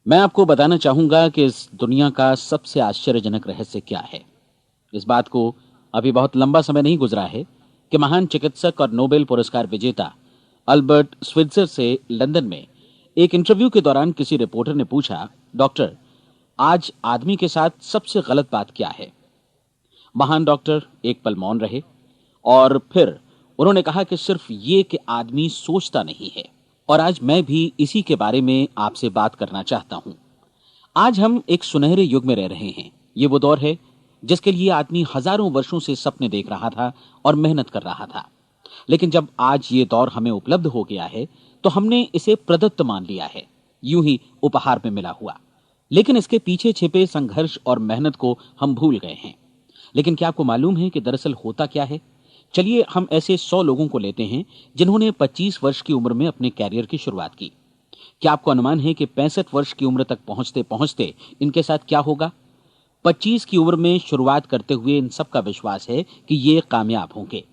मैं आपको बताना चाहूंगा कि इस दुनिया का सबसे आश्चर्यजनक रहस्य क्या है। इस बात को अभी बहुत लंबा समय नहीं गुजरा है कि महान चिकित्सक और नोबेल पुरस्कार विजेता अल्बर्ट स्विट्जर से लंदन में एक इंटरव्यू के दौरान किसी रिपोर्टर ने पूछा, डॉक्टर, आज आदमी के साथ सबसे गलत बात क्या है। महान डॉक्टर एक पल मौन रहे और फिर उन्होंने कहा कि सिर्फ ये कि आदमी सोचता नहीं है। और आज मैं भी इसी के बारे में आपसे बात करना चाहता हूं। आज हम एक सुनहरे युग में रह रहे हैं। ये वो दौर है जिसके लिए आदमी हजारों वर्षों से सपने देख रहा था और मेहनत कर रहा था। लेकिन जब आज ये दौर हमें उपलब्ध हो गया है तो हमने इसे प्रदत्त मान लिया है, यूं ही उपहार में मिला हुआ। लेकिन इसके पीछे छिपे संघर्ष और मेहनत को हम भूल गए हैं। लेकिन क्या आपको मालूम है कि दरअसल होता क्या है? चलिए हम ऐसे 100 लोगों को लेते हैं जिन्होंने 25 वर्ष की उम्र में अपने कैरियर की शुरुआत की। क्या आपको अनुमान है कि 65 वर्ष की उम्र तक पहुंचते पहुंचते इनके साथ क्या होगा? 25 की उम्र में शुरुआत करते हुए इन सब का विश्वास है कि ये कामयाब होंगे।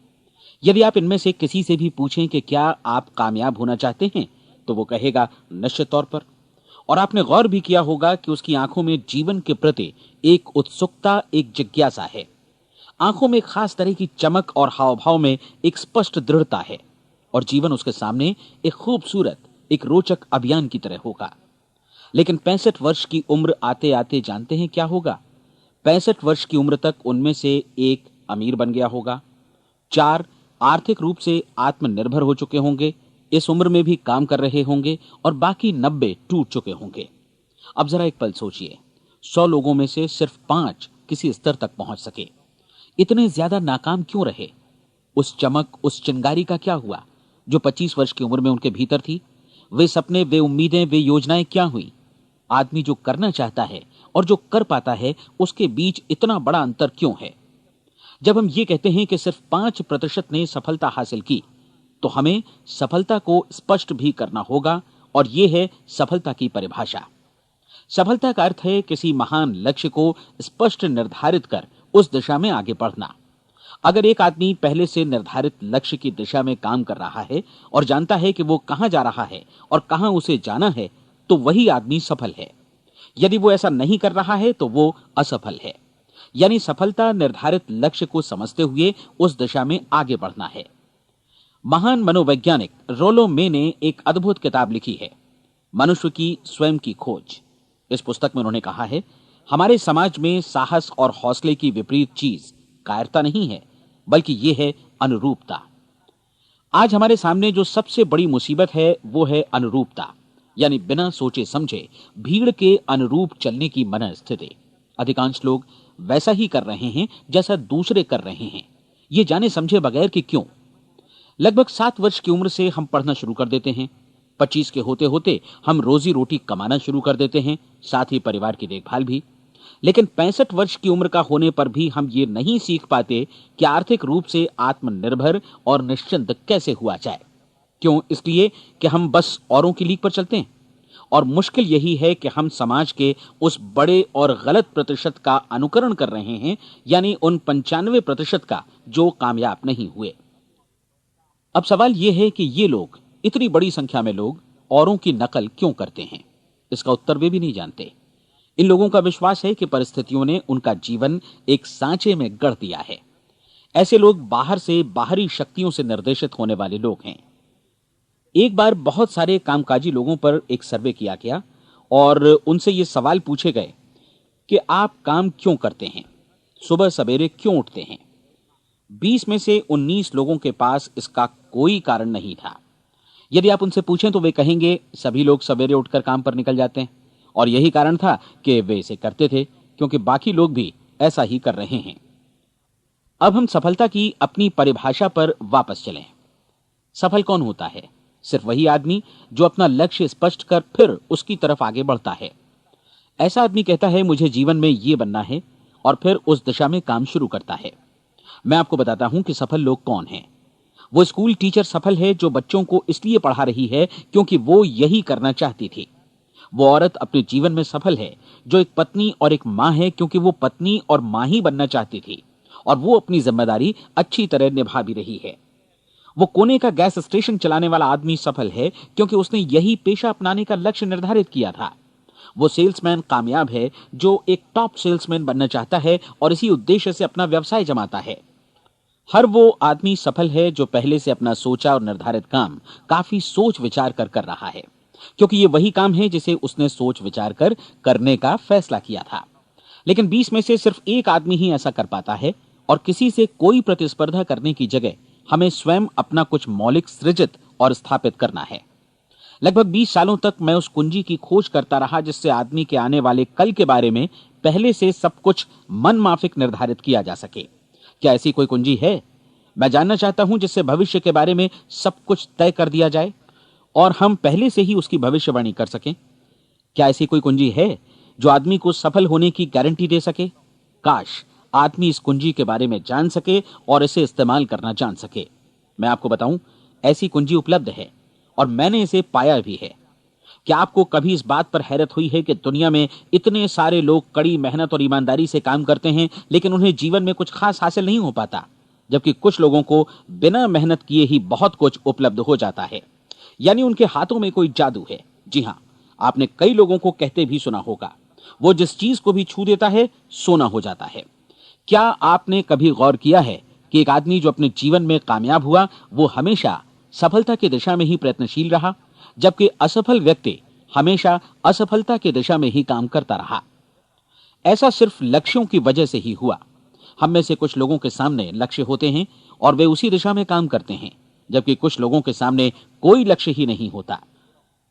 यदि आप इनमें से किसी से भी पूछें कि क्या आप कामयाब होना चाहते हैं, तो वो कहेगा निश्चित तौर पर। और आपने गौर भी किया होगा कि उसकी आंखों में जीवन के प्रति एक उत्सुकता, एक जिज्ञासा है। आंखों में एक खास तरह की चमक और हाव भाव में एक स्पष्ट दृढ़ता है। और जीवन उसके सामने एक खूबसूरत, एक रोचक अभियान की तरह होगा। लेकिन 65 वर्ष की उम्र आते आते जानते हैं क्या होगा? 65 वर्ष की उम्र तक उनमें से एक अमीर बन गया होगा, 4 आर्थिक रूप से आत्मनिर्भर हो चुके होंगे, इस उम्र में भी काम कर रहे होंगे, और बाकी 90 टूट चुके होंगे। अब जरा एक पल सोचिए, 100 लोगों में से सिर्फ 5 किसी स्तर तक पहुंच सके। इतने ज्यादा नाकाम क्यों रहे? उस चमक, उस चिंगारी का क्या हुआ जो 25 वर्ष की उम्र में उनके भीतर थी? वे सपने, वे उम्मीदें, वे योजनाएं क्या हुई? आदमी जो करना चाहता है और जो कर पाता है, उसके बीच इतना बड़ा अंतर क्यों है? जब हम ये कहते हैं कि सिर्फ 5% ने सफलता हासिल की, तो हमें सफलता को स्पष्ट भी करना होगा, और यह है सफलता की परिभाषा। सफलता का अर्थ है किसी महान लक्ष्य को स्पष्ट निर्धारित कर उस दिशा में आगे बढ़ना। अगर एक आदमी पहले से निर्धारित लक्ष्य की दिशा में काम कर रहा है और जानता है कि वो कहां जा रहा है और कहां उसे जाना है, तो वही आदमी सफल है। यदि वो ऐसा नहीं कर रहा है तो वो असफल है। यानी सफलता निर्धारित लक्ष्य को समझते हुए उस दिशा में आगे बढ़ना है। महान मनोवैज्ञानिक रोलो मे ने एक अद्भुत किताब लिखी है, मनुष्य की स्वयं की खोज। इस पुस्तक में उन्होंने कहा है, हमारे समाज में साहस और हौसले की विपरीत चीज कायरता नहीं है, बल्कि यह है अनुरूपता। आज हमारे सामने जो सबसे बड़ी मुसीबत है वो है अनुरूपता, यानी बिना सोचे समझे भीड़ के अनुरूप चलने की मनस्थिति। अधिकांश लोग वैसा ही कर रहे हैं जैसा दूसरे कर रहे हैं, ये जाने समझे बगैर कि क्यों। लगभग 7 वर्ष की उम्र से हम पढ़ना शुरू कर देते हैं। 25 के होते होते हम रोजी रोटी कमाना शुरू कर देते हैं, साथ ही परिवार की देखभाल भी। लेकिन 65 वर्ष की उम्र का होने पर भी हम ये नहीं सीख पाते कि आर्थिक रूप से आत्मनिर्भर और निश्चिंत कैसे हुआ जाए। क्यों? इसलिए कि हम बस औरों की लीक पर चलते हैं। और मुश्किल यही है कि हम समाज के उस बड़े और गलत प्रतिशत का अनुकरण कर रहे हैं, यानी उन 95% का जो कामयाब नहीं हुए। अब सवाल यह है कि ये लोग, इतनी बड़ी संख्या में लोग, औरों की नकल क्यों करते हैं? इसका उत्तर वे भी नहीं जानते। इन लोगों का विश्वास है कि परिस्थितियों ने उनका जीवन एक सांचे में गढ़ दिया है। ऐसे लोग बाहर से, बाहरी शक्तियों से निर्देशित होने वाले लोग हैं। एक बार बहुत सारे कामकाजी लोगों पर एक सर्वे किया गया और उनसे ये सवाल पूछे गए कि आप काम क्यों करते हैं, सुबह सवेरे क्यों उठते हैं। 20 में से 19 लोगों के पास इसका कोई कारण नहीं था। यदि आप उनसे पूछें तो वे कहेंगे सभी लोग सवेरे उठकर काम पर निकल जाते हैं, और यही कारण था कि वे इसे करते थे क्योंकि बाकी लोग भी ऐसा ही कर रहे हैं। अब हम सफलता की अपनी परिभाषा पर वापस चलें। सफल कौन होता है? सिर्फ वही आदमी जो अपना लक्ष्य स्पष्ट कर फिर उसकी तरफ आगे बढ़ता है। ऐसा आदमी कहता है मुझे जीवन में ये बनना है, और फिर उस दिशा में काम शुरू करता है। मैं आपको बताता हूं कि सफल लोग कौन हैं। वो स्कूल टीचर सफल है जो बच्चों को इसलिए पढ़ा रही है क्योंकि वो यही करना चाहती थी। वो औरत अपने जीवन में सफल है जो एक पत्नी और एक मां है क्योंकि वो पत्नी और मां ही बनना चाहती थी, और वो अपनी जिम्मेदारी अच्छी तरह निभा भी रही है। वो कोने का गैस स्टेशन चलाने वाला आदमी सफल है क्योंकि उसने यही पेशा अपनाने का लक्ष्य निर्धारित किया था। वो सेल्समैन कामयाब है जो एक टॉप सेल्समैन बनना चाहता है और इसी उद्देश्य से अपना व्यवसाय जमाता है। हर वो आदमी सफल है जो पहले से अपना सोचा और निर्धारित काम काफी सोच विचार कर रहा है, क्योंकि ये वही काम है जिसे उसने सोच विचार कर करने का फैसला किया था। लेकिन 20 में से सिर्फ एक आदमी ही ऐसा कर पाता है, और किसी से कोई प्रतिस्पर्धा करने की जगह हमें स्वयं अपना कुछ मौलिक सृजित और स्थापित करना है। लगभग 20 सालों तक मैं उस कुंजी की खोज करता रहा जिससे आदमी के आने वाले कल के बारे में पहले से सब कुछ मन माफिक निर्धारित किया जा सके। क्या ऐसी कोई कुंजी है? मैं जानना चाहता हूं जिससे भविष्य के बारे में सब कुछ तय कर दिया जाए और हम पहले से ही उसकी भविष्यवाणी कर सकें। क्या ऐसी कोई कुंजी है जो आदमी को सफल होने की गारंटी दे सके? काश आदमी इस कुंजी के बारे में जान सके और इसे इस्तेमाल करना जान सके। मैं आपको बताऊं, ऐसी कुंजी उपलब्ध है और मैंने इसे पाया भी है। क्या आपको कभी इस बात पर हैरत हुई है कि दुनिया में इतने सारे लोग कड़ी मेहनत और ईमानदारी से काम करते हैं, लेकिन उन्हें जीवन में कुछ खास हासिल नहीं हो पाता, जबकि कुछ लोगों को बिना मेहनत किए ही बहुत कुछ उपलब्ध हो जाता है। यानी उनके हाथों में कोई जादू है। जी हां, आपने कई लोगों को कहते भी सुना होगा, वो जिस चीज को भी छू देता है सोना हो जाता है। क्या आपने कभी गौर किया है कि एक आदमी जो अपने जीवन में कामयाब हुआ वो हमेशा सफलता की दिशा में ही प्रयत्नशील रहा, जबकि असफल व्यक्ति हमेशा असफलता की दिशा में ही काम करता रहा? ऐसा सिर्फ लक्ष्यों की वजह से ही हुआ। हम में से कुछ लोगों के सामने लक्ष्य होते हैं और वे उसी दिशा में काम करते हैं, जबकि कुछ लोगों के सामने कोई लक्ष्य ही नहीं होता।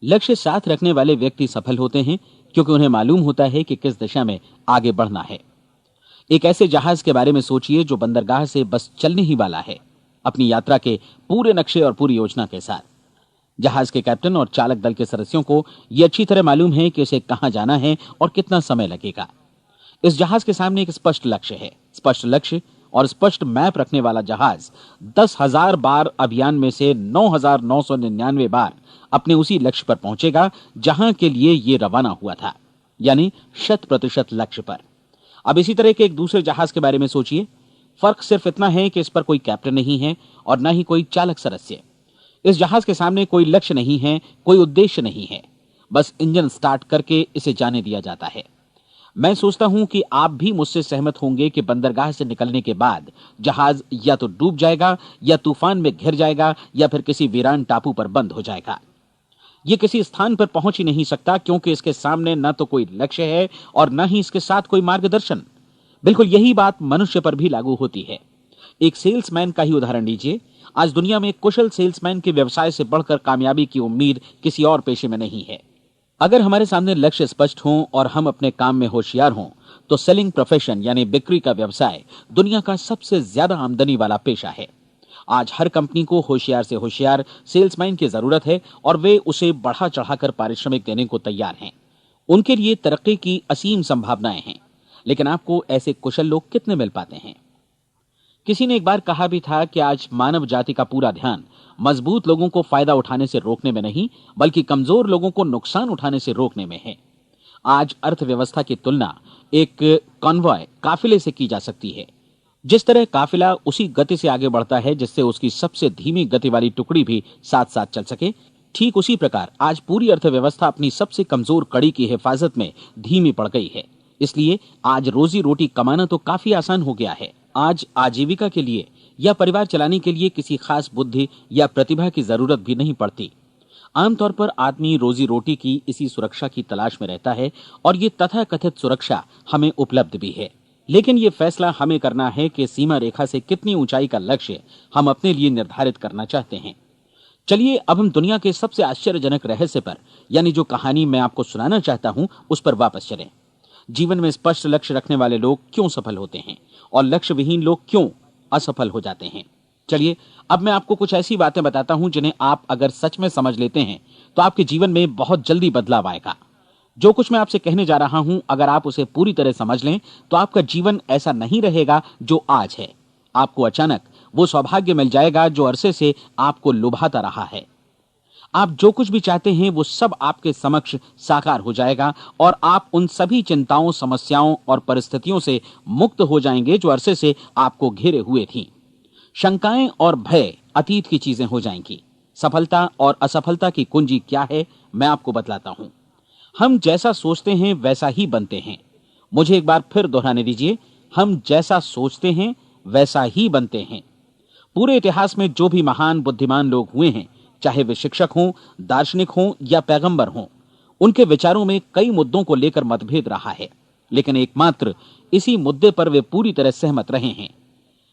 लक्ष्य साथ रखने वाले व्यक्ति सफल होते हैं क्योंकि उन्हें मालूम होता है कि किस दिशा में आगे बढ़ना है। एक ऐसे जहाज के बारे में सोचिए जो बंदरगाह से बस चलने ही वाला है, अपनी यात्रा के पूरे नक्शे और पूरी योजना के साथ। जहाज के कैप्टन और चालक दल के सदस्यों को यह अच्छी तरह मालूम है कि उसे कहां जाना है और कितना समय लगेगा। इस जहाज के सामने एक स्पष्ट लक्ष्य है। स्पष्ट लक्ष्य और स्पष्ट मैप रखने वाला जहाज 10,000 बार अभियान में से 9,999 बार अपने उसी लक्ष्य पर पहुंचेगा जहां के लिए यह रवाना हुआ था, यानी 100% लक्ष्य पर। अब इसी तरह के एक दूसरे जहाज के बारे में सोचिए। फर्क सिर्फ इतना है कि इस पर कोई कैप्टन नहीं है और न ही कोई चालक सदस्य। इस जहाज के सामने कोई लक्ष्य नहीं है, कोई उद्देश्य नहीं है, बस इंजन स्टार्ट करके इसे जाने दिया जाता है। मैं सोचता हूं कि आप भी मुझसे सहमत होंगे कि बंदरगाह से निकलने के बाद जहाज या तो डूब जाएगा या तूफान में घिर जाएगा या फिर किसी वीरान टापू पर बंद हो जाएगा। यह किसी स्थान पर पहुंच ही नहीं सकता क्योंकि इसके सामने न तो कोई लक्ष्य है और न ही इसके साथ कोई मार्गदर्शन। बिल्कुल यही बात मनुष्य पर भी लागू होती है। एक सेल्समैन का ही उदाहरण लीजिए। आज दुनिया में कुशल सेल्समैन के व्यवसाय से बढ़कर कामयाबी की उम्मीद किसी और पेशे में नहीं है। अगर हमारे सामने लक्ष्य स्पष्ट हों और हम अपने काम में होशियार हों तो सेलिंग प्रोफेशन यानी बिक्री का व्यवसाय दुनिया का सबसे ज्यादा आमदनी वाला पेशा है। आज हर कंपनी को होशियार से होशियार सेल्समैन की जरूरत है और वे उसे बढ़ा चढ़ाकर पारिश्रमिक देने को तैयार हैं। उनके लिए तरक्की की असीम संभावनाएं हैं, लेकिन आपको ऐसे कुशल लोग कितने मिल पाते हैं? किसी ने एक बार कहा भी था कि आज मानव जाति का पूरा ध्यान मजबूत लोगों को फायदा उठाने से रोकने में नहीं, बल्कि कमजोर लोगों को नुकसान उठाने से रोकने में है। आज अर्थव्यवस्था की तुलना एक कॉन्वॉय काफिले से की जा सकती है। जिस तरह काफिला उसी गति से आगे बढ़ता है जिससे उसकी सबसे धीमी गति वाली टुकड़ी भी साथ साथ चल सके, ठीक उसी प्रकार आज पूरी अर्थव्यवस्था अपनी सबसे कमजोर कड़ी की हिफाजत में धीमी पड़ गई है। इसलिए आज रोजी रोटी कमाना तो काफी आसान हो गया है। आज आजीविका के लिए या परिवार चलाने के लिए किसी खास बुद्धि या प्रतिभा की जरूरत भी नहीं पड़ती। आमतौर पर आदमी रोजी रोटी की इसी सुरक्षा की तलाश में रहता है और ये तथाकथित सुरक्षा हमें उपलब्ध भी है। लेकिन ये फैसला हमें करना है कि सीमा रेखा से कितनी ऊंचाई का लक्ष्य हम अपने लिए निर्धारित करना चाहते हैं। चलिए अब हम दुनिया के सबसे आश्चर्यजनक रहस्य पर, यानी जो कहानी मैं आपको सुनाना चाहता हूं, उस पर वापस चलें। जीवन में स्पष्ट लक्ष्य रखने वाले लोग क्यों सफल होते हैं और लक्ष्य विहीन लोग क्यों असफल हो जाते हैं? चलिए अब मैं आपको कुछ ऐसी बातें बताता हूं जिन्हें आप अगर सच में समझ लेते हैं तो आपके जीवन में बहुत जल्दी बदलाव आएगा। जो कुछ मैं आपसे कहने जा रहा हूं, अगर आप उसे पूरी तरह समझ लें तो आपका जीवन ऐसा नहीं रहेगा जो आज है। आपको अचानक वो सौभाग्य मिल जाएगा जो अरसे से आपको लुभाता रहा है। आप जो कुछ भी चाहते हैं वो सब आपके समक्ष साकार हो जाएगा और आप उन सभी चिंताओं, समस्याओं और परिस्थितियों से मुक्त हो जाएंगे जो अरसे से आपको घेरे हुए थीं। शंकाएं और भय अतीत की चीजें हो जाएंगी। सफलता और असफलता की कुंजी क्या है, मैं आपको बतलाता हूं। हम जैसा सोचते हैं वैसा ही बनते हैं। मुझे एक बार फिर दोहराने दीजिए, हम जैसा सोचते हैं वैसा ही बनते हैं। पूरे इतिहास में जो भी महान बुद्धिमान लोग हुए हैं, चाहे वे शिक्षक हों, दार्शनिक हों या पैगंबर हों, उनके विचारों में कई मुद्दों को लेकर मतभेद रहा है, लेकिन एकमात्र इसी मुद्दे पर वे पूरी तरह सहमत रहे हैं।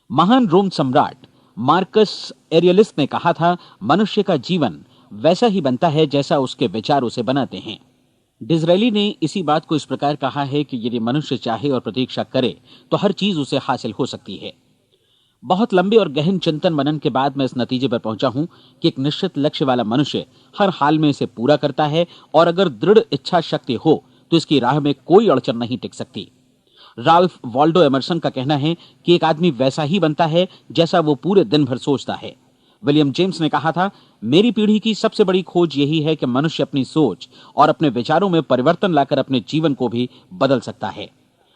महान रोम सम्राट मार्कस एरियलिस ने कहा था, मनुष्य का जीवन वैसा ही बनता है जैसा उसके विचार उसे बनाते हैं। डिज़रायली ने इसी बात को इस प्रकार कहा है कि यदि मनुष्य चाहे और प्रतीक्षा करे तो हर चीज उसे हासिल हो सकती है। बहुत लंबे और गहन चिंतन मनन के बाद मैं इस नतीजे पर पहुंचा हूं कि एक निश्चित लक्ष्य वाला मनुष्य हर हाल में इसे पूरा करता है, और अगर दृढ़ इच्छा शक्ति हो तो इसकी राह में कोई अड़चन नहीं टिक सकती। राल्फ वॉल्डो एमर्सन का कहना है कि एक आदमी वैसा ही बनता है जैसा वो पूरे दिन भर सोचता है। विलियम जेम्स ने कहा था, मेरी पीढ़ी की सबसे बड़ी खोज यही है कि मनुष्य अपनी सोच और अपने विचारों में परिवर्तन लाकर अपने जीवन को भी बदल सकता है।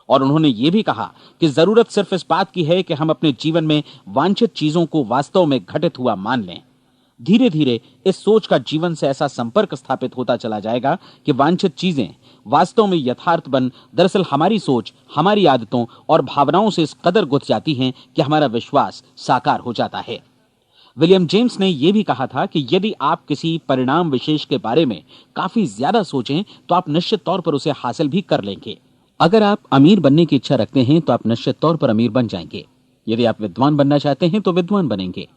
और उन्होंने ये भी कहा कि जरूरत सिर्फ इस बात की है कि हम अपने जीवन में वांछित चीजों को वास्तव में घटित हुआ मान लें। धीरे धीरे इस सोच का जीवन से ऐसा संपर्क स्थापित होता चला जाएगा कि वांछित चीजें वास्तव में यथार्थ बन दरअसल हमारी सोच, हमारी आदतों और भावनाओं से इस कदर गुथ जाती हैं कि हमारा विश्वास साकार हो जाता है। विलियम जेम्स ने यह भी कहा था कि यदि आप किसी परिणाम विशेष के बारे में काफी ज्यादा सोचें तो आप निश्चित तौर पर उसे हासिल भी कर लेंगे। अगर आप अमीर बनने की इच्छा रखते हैं तो आप निश्चित तौर पर अमीर बन जाएंगे। यदि आप विद्वान बनना चाहते हैं तो विद्वान बनेंगे।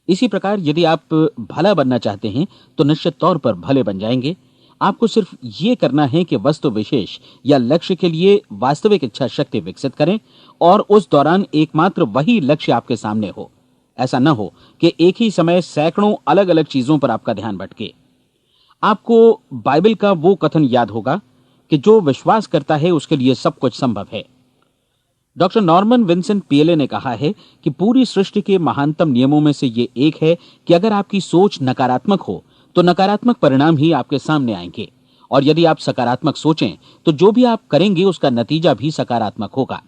इसी प्रकार यदि आप भला बनना चाहते हैं तो निश्चित तौर पर भले बन जाएंगे। आपको सिर्फ ये करना है कि वस्तु विशेष या लक्ष्य के लिए वास्तविक इच्छा शक्ति विकसित करें, और उस दौरान एकमात्र वही लक्ष्य आपके सामने हो। ऐसा न हो कि एक ही समय सैकड़ों अलग अलग चीजों पर आपका ध्यान भटके। आपको बाइबल का वो कथन याद होगा कि जो विश्वास करता है उसके लिए सब कुछ संभव है। डॉक्टर नॉर्मन विंसेंट पीएले ने कहा है कि पूरी सृष्टि के महानतम नियमों में से ये एक है कि अगर आपकी सोच नकारात्मक हो तो नकारात्मक परिणाम ही आपके सामने आएंगे, और यदि आप सकारात्मक सोचें तो जो भी आप करेंगे उसका नतीजा भी सकारात्मक होगा।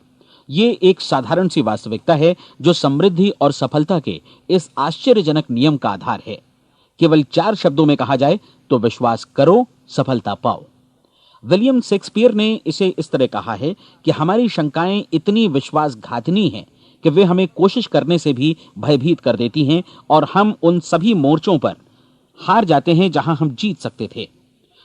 ये एक साधारण सी वास्तविकता है जो समृद्धि और सफलता के इस आश्चर्यजनक नियम का आधार है। केवल 4 शब्दों में कहा जाए तो विश्वास करो, सफलता पाओ। विलियम शेक्सपियर ने इसे इस तरह कहा है कि हमारी शंकाएं इतनी विश्वासघातिनी हैं कि वे हमें कोशिश करने से भी भयभीत कर देती हैं, और हम उन सभी मोर्चों पर हार जाते हैं जहां हम जीत सकते थे।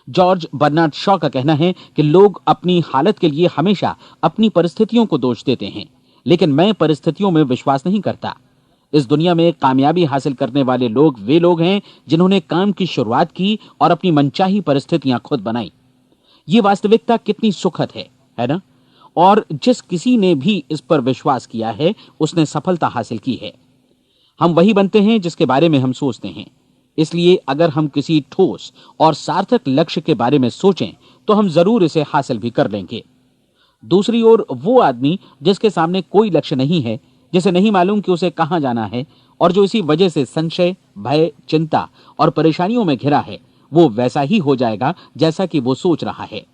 जॉर्ज बर्नार्ड शॉ का कहना है कि लोग अपनी हालत के लिए हमेशा अपनी परिस्थितियों को दोष देते हैं, लेकिन मैं परिस्थितियों में विश्वास नहीं करता। इस दुनिया में कामयाबी हासिल करने वाले लोग वे लोग हैं जिन्होंने काम की शुरुआत की और अपनी मनचाही परिस्थितियां खुद बनाई। ये वास्तविकता कितनी सुखद है ना? और जिस किसी ने भी इस पर विश्वास किया है उसने सफलता हासिल की है। हम वही बनते हैं जिसके बारे में हम सोचते हैं। इसलिए अगर हम किसी ठोस और सार्थक लक्ष्य के बारे में सोचें तो हम जरूर इसे हासिल भी कर लेंगे। दूसरी ओर वो आदमी जिसके सामने कोई लक्ष्य नहीं है, जिसे नहीं मालूम कि उसे कहां जाना है, और जो इसी वजह से संशय, भय, चिंता और परेशानियों में घिरा है, वो वैसा ही हो जाएगा जैसा कि वो सोच रहा है।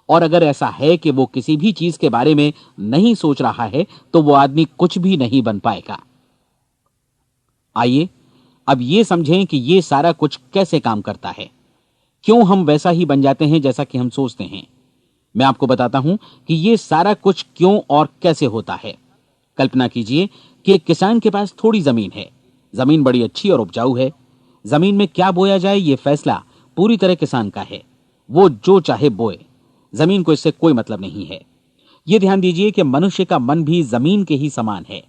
और अगर ऐसा है कि वो किसी भी चीज के बारे में नहीं सोच रहा है तो वो आदमी कुछ भी नहीं बन पाएगा। आइए अब ये समझें कि ये सारा कुछ कैसे काम करता है, क्यों हम वैसा ही बन जाते हैं जैसा कि हम सोचते हैं। मैं आपको बताता हूं कि ये सारा कुछ क्यों और कैसे होता है। कल्पना कीजिए कि एक किसान के पास थोड़ी जमीन है। जमीन बड़ी अच्छी और उपजाऊ है। जमीन में क्या बोया जाए ये फैसला पूरी तरह किसान का है। वो जो चाहे बोए, जमीन को इससे कोई मतलब नहीं है। ये ध्यान दीजिए कि मनुष्य का मन भी जमीन के ही समान है,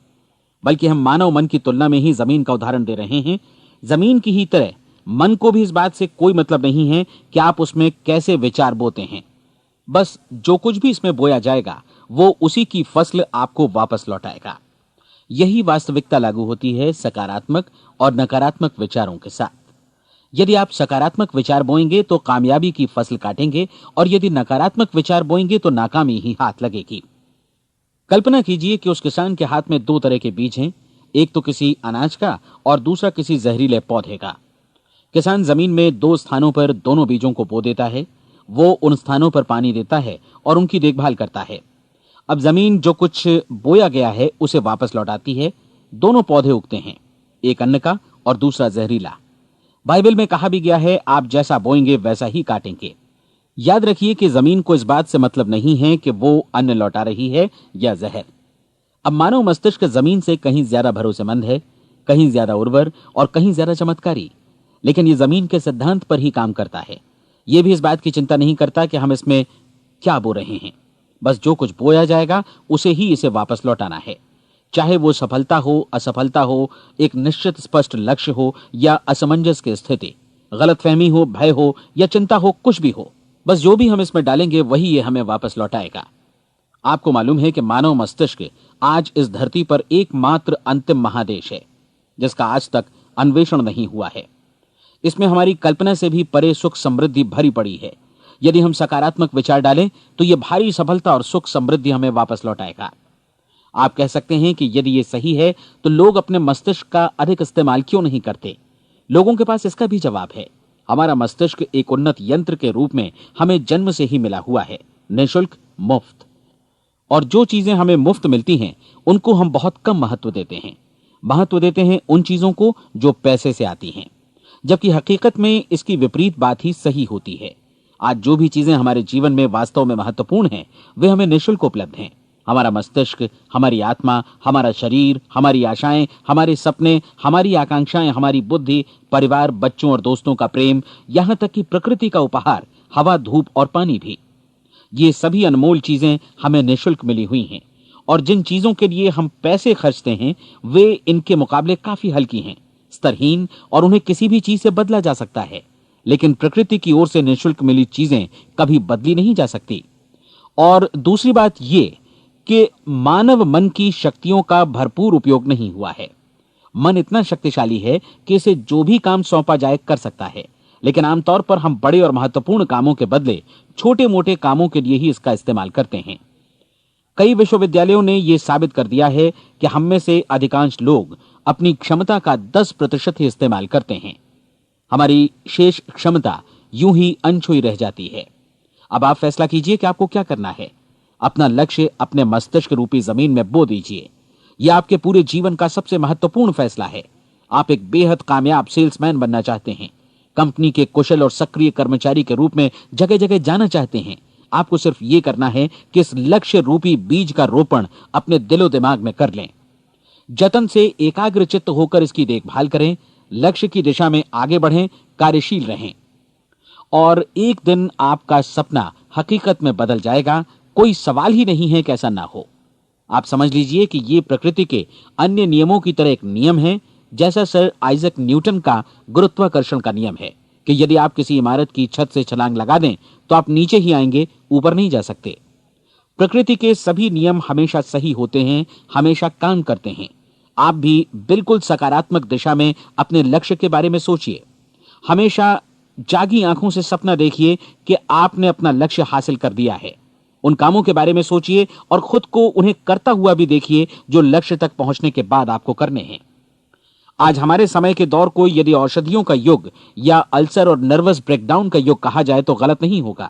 बल्कि हम मानव मन की तुलना में ही जमीन का उदाहरण दे रहे हैं। जमीन की ही तरह मन को भी इस बात से कोई मतलब नहीं है कि आप उसमें कैसे विचार बोते हैं। बस जो कुछ भी इसमें बोया जाएगा वो उसी की फसल आपको वापस लौटाएगा। यही वास्तविकता लागू होती है सकारात्मक और नकारात्मक विचारों के साथ। यदि आप सकारात्मक विचार बोएंगे तो कामयाबी की फसल काटेंगे, और यदि नकारात्मक विचार बोएंगे तो नाकामी ही हाथ लगेगी। कल्पना कीजिए कि उस किसान के हाथ में 2 तरह के बीज हैं, एक तो किसी अनाज का और दूसरा किसी जहरीले पौधे का। किसान जमीन में 2 स्थानों पर दोनों बीजों को बो देता है। वो उन स्थानों पर पानी देता है और उनकी देखभाल करता है। अब जमीन जो कुछ बोया गया है उसे वापस लौटाती है। दोनों पौधे उगते हैं, एक अन्न का और दूसरा जहरीला। बाइबल में कहा भी गया है, आप जैसा बोएंगे वैसा ही काटेंगे। याद रखिए कि जमीन को इस बात से मतलब नहीं है कि वो अन्न लौटा रही है या जहर। अब मानव मस्तिष्क जमीन से कहीं ज्यादा भरोसेमंद है, कहीं ज्यादा उर्वर और कहीं ज्यादा चमत्कारी, लेकिन ये जमीन के सिद्धांत पर ही काम करता है। ये भी इस बात की चिंता नहीं करता कि हम इसमें क्या बो रहे हैं। बस जो कुछ बोया जाएगा उसे ही इसे वापस लौटाना है, चाहे वो सफलता हो, असफलता हो, एक निश्चित स्पष्ट लक्ष्य हो या असमंजस की स्थिति, गलतफहमी हो, भय हो या चिंता हो, कुछ भी हो। बस जो भी हम इसमें डालेंगे वही ये हमें वापस लौटाएगा। आपको मालूम है कि मानव मस्तिष्क आज इस धरती पर एकमात्र अंतिम महादेश है जिसका आज तक अन्वेषण नहीं हुआ है। इसमें हमारी कल्पना से भी परे सुख समृद्धि भरी पड़ी है। यदि हम सकारात्मक विचार डालें तो यह भारी सफलता और सुख समृद्धि हमें वापस लौटाएगा। आप कह सकते हैं कि यदि यह सही है तो लोग अपने मस्तिष्क का अधिक इस्तेमाल क्यों नहीं करते? लोगों के पास इसका भी जवाब है। हमारा मस्तिष्क एक उन्नत यंत्र के रूप में हमें जन्म से ही मिला हुआ है, निःशुल्क, मुफ्त। और जो चीजें हमें मुफ्त मिलती हैं उनको हम बहुत कम महत्व देते हैं। महत्व देते हैं उन चीजों को जो पैसे से आती हैं, जबकि हकीकत में इसकी विपरीत बात ही सही होती है। आज जो भी चीजें हमारे जीवन में वास्तव में महत्वपूर्ण हैं वे हमें निःशुल्क उपलब्ध हैं। हमारा मस्तिष्क, हमारी आत्मा, हमारा शरीर, हमारी आशाएं, हमारे सपने, हमारी आकांक्षाएं, हमारी बुद्धि, परिवार, बच्चों और दोस्तों का प्रेम, यहां तक कि प्रकृति का उपहार, हवा, धूप और पानी भी। ये सभी अनमोल चीजें हमें निःशुल्क मिली हुई हैं, और जिन चीजों के लिए हम पैसे खर्चते हैं वे इनके मुकाबले काफी हल्की हैं, स्तरहीन, और उन्हें किसी भी चीज से बदला जा सकता है। लेकिन प्रकृति की ओर से निःशुल्क मिली चीजें कभी बदली नहीं जा सकती। और दूसरी बात यह कि मानव मन की शक्तियों का भरपूर उपयोग नहीं हुआ है। मन इतना शक्तिशाली है कि इसे जो भी काम सौंपा जाए कर सकता है, लेकिन आमतौर पर हम बड़े और महत्वपूर्ण कामों के बदले छोटे मोटे कामों के लिए ही इसका इस्तेमाल करते हैं। कई विश्वविद्यालयों ने यह साबित कर दिया है कि हम में से अधिकांश लोग अपनी क्षमता का 10% ही इस्तेमाल करते हैं। हमारी शेष क्षमता यूं ही अनछुई रह जाती है। अब आप फैसला कीजिए कि आपको क्या करना है। अपना लक्ष्य अपने मस्तिष्क रूपी जमीन में बो दीजिए। यह आपके पूरे जीवन का सबसे महत्वपूर्ण फैसला है। आप एक बेहद कामयाब सेल्समैन बनना चाहते हैं, कंपनी के कुशल और सक्रिय कर्मचारी के रूप में जगह जगह जाना चाहते हैं। आपको सिर्फ ये करना है कि इस लक्ष्य रूपी बीज का रोपण अपने दिलो दिमाग में कर लें। जतन से एकाग्रचित्त होकर इसकी देखभाल करें, लक्ष्य की दिशा में आगे बढ़ें, कार्यशील रहें, और एक दिन आपका सपना हकीकत में बदल जाएगा। कोई सवाल ही नहीं है कि ऐसा ना हो। आप समझ लीजिए कि ये प्रकृति के अन्य नियमों की तरह एक नियम है, जैसा सर आइजैक न्यूटन का गुरुत्वाकर्षण का नियम है कि यदि आप किसी इमारत की छत से छलांग लगा दें तो आप नीचे ही आएंगे, ऊपर नहीं जा सकते। प्रकृति के सभी नियम हमेशा सही होते हैं, हमेशा काम करते हैं। आप भी बिल्कुल सकारात्मक दिशा में अपने लक्ष्य के बारे में सोचिए। हमेशा जागी आंखों से सपना देखिए कि आपने अपना लक्ष्य हासिल कर दिया है। उन कामों के बारे में सोचिए और खुद को उन्हें करता हुआ भी देखिए जो लक्ष्य तक पहुंचने के बाद आपको करने हैं। आज हमारे समय के दौर को यदि औषधियों का युग या अल्सर और नर्वस ब्रेकडाउन का युग कहा जाए तो गलत नहीं होगा।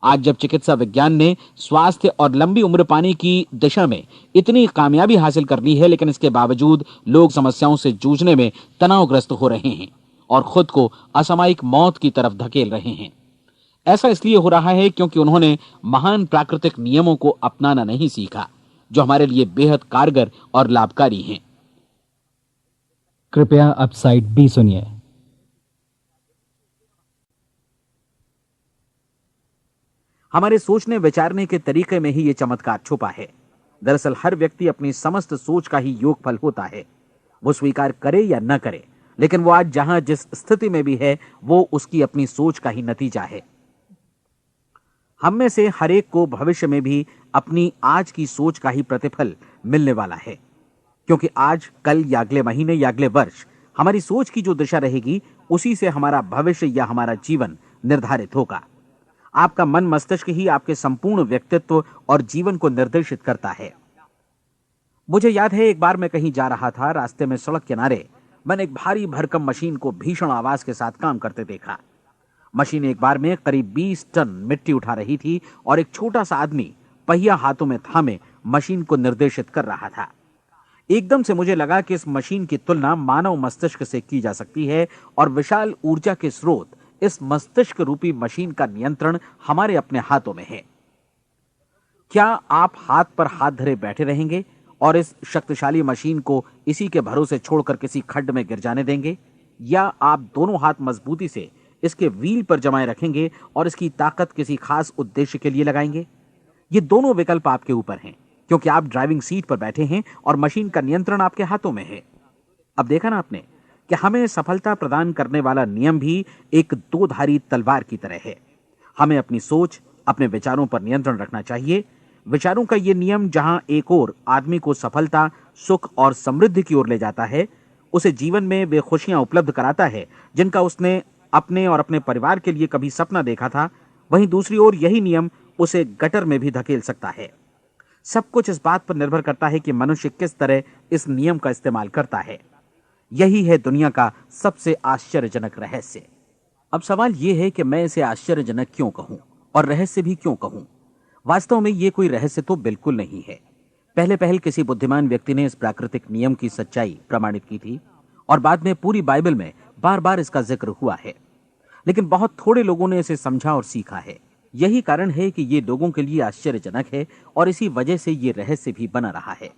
आज जब चिकित्सा विज्ञान ने स्वास्थ्य और लंबी उम्र पाने की दिशा में इतनी कामयाबी हासिल कर ली है, लेकिन इसके बावजूद लोग समस्याओं से जूझने में तनावग्रस्त हो रहे हैं और खुद को असामयिक मौत की तरफ धकेल रहे हैं। ऐसा इसलिए हो रहा है क्योंकि उन्होंने महान प्राकृतिक नियमों को अपनाना नहीं सीखा, जो हमारे लिए बेहद कारगर और लाभकारी हैं। कृपया अब साइड बी सुनिए। हमारे सोचने विचारने के तरीके में ही ये चमत्कार छुपा है। दरअसल हर व्यक्ति अपनी समस्त सोच का ही योगफल होता है। वो स्वीकार करे या न करे, लेकिन वो आज जहां जिस स्थिति में भी है वो उसकी अपनी सोच का ही नतीजा है। हम में से हर एक को भविष्य में भी अपनी आज की सोच का ही प्रतिफल मिलने वाला है, क्योंकि आज, कल या अगले महीने या अगले वर्ष हमारी सोच की जो दिशा रहेगी उसी से हमारा भविष्य या हमारा जीवन निर्धारित होगा। आपका मन मस्तिष्क ही आपके संपूर्ण व्यक्तित्व और जीवन को निर्देशित करता है। मुझे याद है, एक बार मैं कहीं जा रहा था, रास्ते में सड़क किनारे मैंने एक भारी भरकम मशीन को भीषण आवाज के साथ काम करते देखा। मशीन एक बार में करीब 20 टन मिट्टी उठा रही थी और एक छोटा सा आदमी पहिया हाथों में थामे मशीन को निर्देशित कर रहा था। एकदम से मुझे लगा कि इस मशीन की तुलना मानव मस्तिष्क से की जा सकती है और विशाल ऊर्जा के स्रोत इस मस्तिष्क रूपी मशीन का नियंत्रण हमारे अपने हाथों में है। क्या आप हाथ पर हाथ धरे बैठे रहेंगे और इस शक्तिशाली मशीन को इसी के भरोसे छोड़कर किसी खड्ड में गिर जाने देंगे, या आप दोनों हाथ मजबूती से इसके व्हील पर जमाए रखेंगे और इसकी ताकत किसी खास उद्देश्य के लिए लगाएंगे? ये दोनों विकल्प आपके ऊपर हैं, क्योंकि आप ड्राइविंग सीट पर बैठे हैं और मशीन का नियंत्रण आपके हाथों में है। अब देखा ना आपने कि हमें सफलता प्रदान करने वाला नियम भी एक दो धारी तलवार की तरह है। हमें अपनी सोच, अपने विचारों पर नियंत्रण रखना चाहिए। विचारों का यह नियम जहां एक ओर आदमी को सफलता, सुख और समृद्धि की ओर ले जाता है, उसे जीवन में वे खुशियां उपलब्ध कराता है जिनका उसने अपने और अपने परिवार के लिए कभी सपना देखा था, वहीं दूसरी ओर यही नियम उसे गटर में भी धकेल सकता है। सब कुछ इस बात पर निर्भर करता है कि मनुष्य किस तरह इस नियम का इस्तेमाल करता है। यही है दुनिया का सबसे आश्चर्यजनक रहस्य। अब सवाल यह है कि मैं इसे आश्चर्यजनक क्यों कहूं और रहस्य भी क्यों कहूं? वास्तव में यह कोई रहस्य तो बिल्कुल नहीं है। पहले पहल किसी बुद्धिमान व्यक्ति ने इस प्राकृतिक नियम की सच्चाई प्रमाणित की थी और बाद में पूरी बाइबल में बार बार इसका जिक्र हुआ है, लेकिन बहुत थोड़े लोगों ने इसे समझा और सीखा है। यही कारण है कि ये लोगों के लिए आश्चर्यजनक है और इसी वजह से ये रहस्य भी बना रहा है।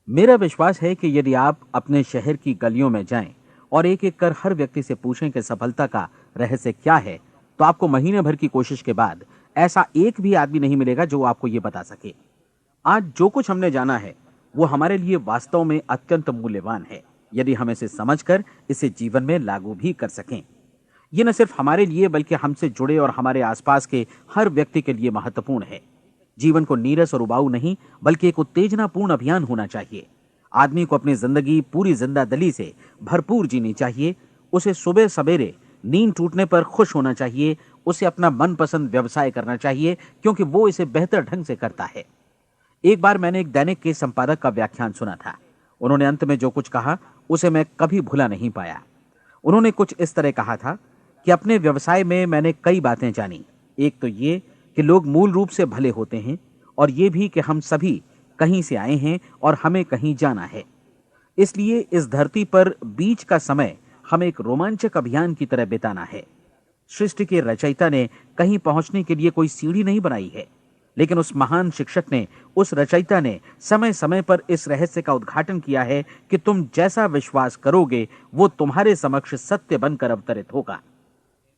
मेरा विश्वास है कि यदि आप अपने शहर की गलियों में जाएं और एक एक कर हर व्यक्ति से पूछें कि सफलता का रहस्य क्या है, तो आपको महीने भर की कोशिश के बाद ऐसा एक भी आदमी नहीं मिलेगा जो आपको ये बता सके। आज जो कुछ हमने जाना है वो हमारे लिए वास्तव में अत्यंत मूल्यवान है, यदि हम इसे समझकर इसे जीवन में लागू भी कर सकें। ये न सिर्फ हमारे लिए बल्कि हमसे जुड़े और हमारे आसपास के हर व्यक्ति के लिए महत्वपूर्ण है। जीवन को नीरस और उबाऊ नहीं बल्कि एक उत्तेजनापूर्ण अभियान होना चाहिए। आदमी को अपनी जिंदगी पूरी जिंदादिली से भरपूर जीनी चाहिए। उसे सुबह सवेरे नींद टूटने पर खुश होना चाहिए। उसे अपना मनपसंद व्यवसाय करना चाहिए, क्योंकि वो इसे बेहतर ढंग से करता है। एक बार मैंने एक दैनिक के संपादक का व्याख्यान सुना था। उन्होंने अंत में जो कुछ कहा उसे मैं कभी भुला नहीं पाया। उन्होंने कुछ इस तरह कहा था कि अपने व्यवसाय में मैंने कई बातें जानी। एक तो ये कि लोग मूल रूप से भले होते हैं, और ये भी कि हम सभी कहीं से आए हैं और हमें कहीं जाना है। इसलिए इस धरती पर बीच का समय हमें एक रोमांचक अभियान की तरह बिताना है। सृष्टि के रचयिता ने कहीं पहुंचने के लिए कोई सीढ़ी नहीं बनाई है, लेकिन उस महान शिक्षक ने, उस रचयिता ने समय समय पर इस रहस्य का उद्घाटन किया है कि तुम जैसा विश्वास करोगे वो तुम्हारे समक्ष सत्य बनकर अवतरित होगा।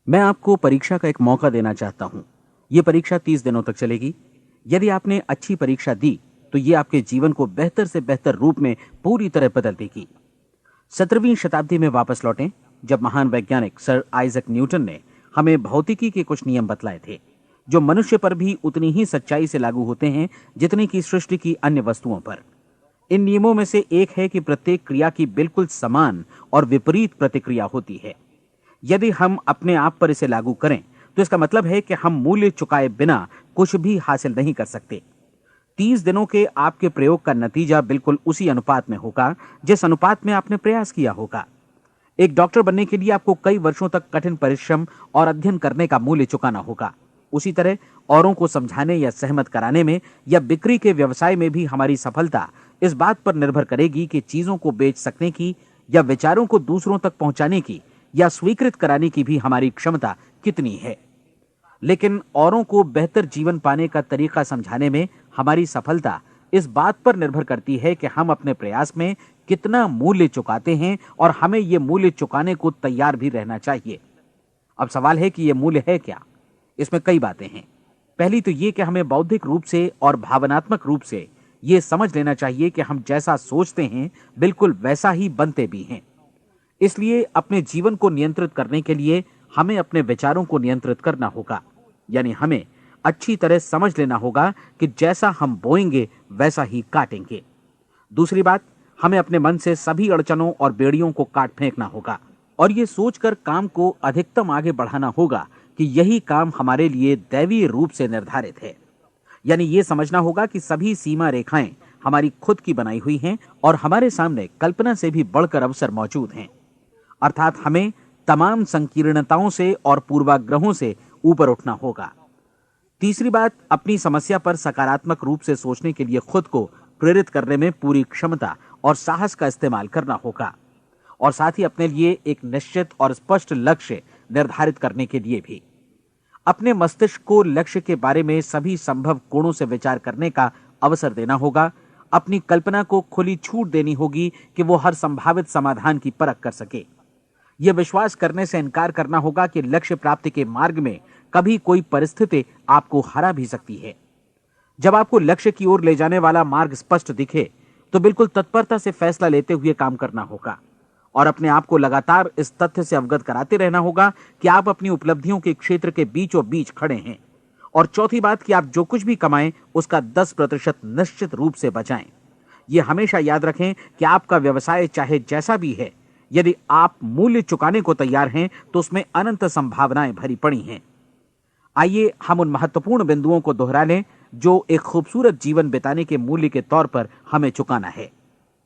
मैं आपको परीक्षा का एक मौका देना चाहता हूं। यह परीक्षा 30 दिनों तक चलेगी। यदि आपने अच्छी परीक्षा दी तो ये आपके जीवन को बेहतर से बेहतर रूप में पूरी तरह बदल देगी। 17वीं शताब्दी में वापस लौटें, जब महान वैज्ञानिक सर आइजक न्यूटन ने हमें भौतिकी के कुछ नियम बतलाए थे, जो मनुष्य पर भी उतनी ही सच्चाई से लागू होते हैं जितनी की सृष्टि की अन्य वस्तुओं पर। इन नियमों में से एक है कि प्रत्येक क्रिया की बिल्कुल समान और विपरीत प्रतिक्रिया होती है। यदि हम अपने आप पर इसे लागू करें तो इसका मतलब है कि हम मूल्य चुकाए बिना कुछ भी हासिल नहीं कर सकते। 30 दिनों के आपके प्रयोग का नतीजा बिल्कुल उसी अनुपात में होगा जिस अनुपात में आपने प्रयास किया होगा। एक डॉक्टर बनने के लिए आपको कई वर्षों तक कठिन परिश्रम और अध्ययन करने का मूल्य चुकाना होगा। उसी तरह औरों को समझाने या सहमत कराने में या बिक्री के व्यवसाय में भी हमारी सफलता इस बात पर निर्भर करेगी कि चीजों को बेच सकने की या विचारों को दूसरों तक पहुंचाने की या स्वीकृत कराने की भी हमारी क्षमता कितनी है। लेकिन औरों को बेहतर जीवन पाने का तरीका समझाने में हमारी सफलता इस बात पर निर्भर करती है कि हम अपने प्रयास में कितना मूल्य चुकाते हैं, और हमें यह मूल्य चुकाने को तैयार भी रहना चाहिए। अब सवाल है कि यह मूल्य है क्या? इसमें कई बातें हैं। पहली तो यह कि हमें बौद्धिक रूप से और भावनात्मक रूप से यह समझ लेना चाहिए कि हम जैसा सोचते हैं बिल्कुल वैसा ही बनते भी हैं। इसलिए अपने जीवन को नियंत्रित करने के लिए हमें अपने विचारों को नियंत्रित करना होगा। यानी हमें अच्छी तरह समझ लेना होगा कि जैसा हम बोएंगे वैसा ही काटेंगे। दूसरी बात, हमें अपने मन से सभी अड़चनों और बेड़ियों को काट फेंकना होगा और ये सोचकर काम को अधिकतम आगे बढ़ाना होगा कि यही काम हमारे लिए दैवीय रूप से निर्धारित है। यानी ये समझना होगा कि सभी सीमा रेखाएं हमारी खुद की बनाई हुई हैं और हमारे सामने कल्पना से भी बढ़कर अवसर मौजूद हैं। अर्थात हमें तमाम संकीर्णताओं से और पूर्वाग्रहों से ऊपर उठना होगा। तीसरी बात, अपनी समस्या पर सकारात्मक रूप से सोचने के लिए खुद को प्रेरित करने में पूरी क्षमता और साहस का इस्तेमाल करना होगा, और साथ ही अपने लिए एक निश्चित और स्पष्ट लक्ष्य निर्धारित करने के लिए भी। अपने मस्तिष्क को लक्ष्य के बारे में सभी संभव कोणों से विचार करने का अवसर देना होगा। अपनी कल्पना को खुली छूट देनी होगी कि वो हर संभावित समाधान की परख कर सके। यह विश्वास करने से इनकार करना होगा कि लक्ष्य प्राप्ति के मार्ग में कभी कोई परिस्थिति आपको हरा भी सकती है। जब आपको लक्ष्य की ओर ले जाने वाला मार्ग स्पष्ट दिखे तो बिल्कुल तत्परता से फैसला लेते हुए काम करना होगा और अपने आप को लगातार इस तथ्य से अवगत कराते रहना होगा कि आप अपनी उपलब्धियों के क्षेत्र के बीचों बीच खड़े हैं। और चौथी बात कि आप जो कुछ भी कमाएं उसका 10% निश्चित रूप से बचाएं। यह हमेशा याद रखें कि आपका व्यवसाय चाहे जैसा भी है, यदि आप मूल्य चुकाने को तैयार हैं तो उसमें अनंत संभावनाएं भरी पड़ी हैं। आइए हम उन महत्वपूर्ण बिंदुओं को दोहरा लें जो एक खूबसूरत जीवन बिताने के मूल्य के तौर पर हमें चुकाना है।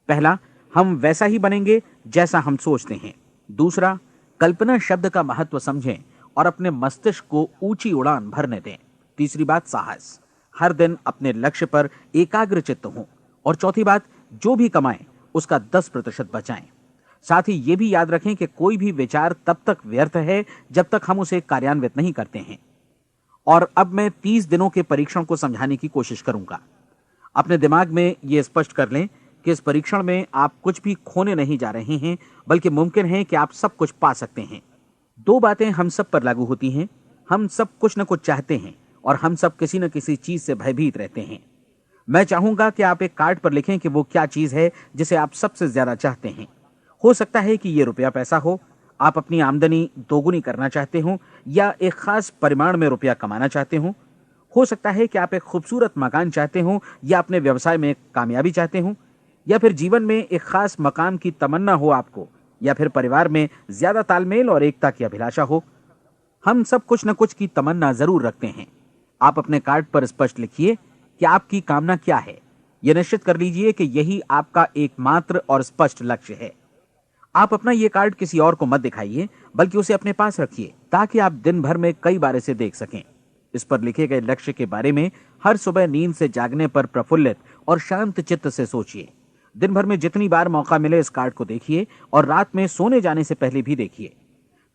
पहला, हम वैसा ही बनेंगे जैसा हम सोचते हैं। दूसरा, कल्पना शब्द का महत्व समझें और अपने मस्तिष्क को ऊंची उड़ान भरने दें। तीसरी बात, साहस, हर दिन अपने लक्ष्य पर एकाग्र चित्त हों। और चौथी बात, जो भी कमाएं उसका 10% बचाएं। साथ ही यह भी याद रखें कि कोई भी विचार तब तक व्यर्थ है जब तक हम उसे कार्यान्वित नहीं करते हैं। और अब मैं 30 दिनों के परीक्षण को समझाने की कोशिश करूंगा। अपने दिमाग में यह स्पष्ट कर लें कि इस परीक्षण में आप कुछ भी खोने नहीं जा रहे हैं, बल्कि मुमकिन है कि आप सब कुछ पा सकते हैं। 2 बातें हम सब पर लागू होती हैं। हम सब कुछ न कुछ चाहते हैं और हम सब किसी न किसी चीज से भयभीत रहते हैं। मैं चाहूंगा कि आप एक कार्ड पर लिखें कि वो क्या चीज है जिसे आप सबसे ज्यादा चाहते हैं। हो सकता है कि ये रुपया पैसा हो, आप अपनी आमदनी दोगुनी करना चाहते हो, या एक खास परिमाण में रुपया कमाना चाहते हो सकता है कि आप एक खूबसूरत मकान चाहते हो, या अपने व्यवसाय में कामयाबी चाहते हो, या फिर जीवन में एक खास मकाम की तमन्ना हो आपको, या फिर परिवार में ज्यादा तालमेल और एकता की अभिलाषा हो। हम सब कुछ न कुछ की तमन्ना जरूर रखते हैं। आप अपने कार्ड पर स्पष्ट लिखिए कि आपकी कामना क्या है। यह निश्चित कर लीजिए कि यही आपका एकमात्र और स्पष्ट लक्ष्य है। आप अपना यह कार्ड किसी और को मत दिखाइए, बल्कि उसे अपने पास रखिए ताकि आप दिन भर में कई बार इसे देख सकें। इस पर लिखे गए लक्ष्य के बारे में हर सुबह नींद से जागने पर प्रफुल्लित और शांत चित्त से सोचिए। दिन भर में जितनी बार मौका मिले इस कार्ड को देखिए और रात में सोने जाने से पहले भी देखिए।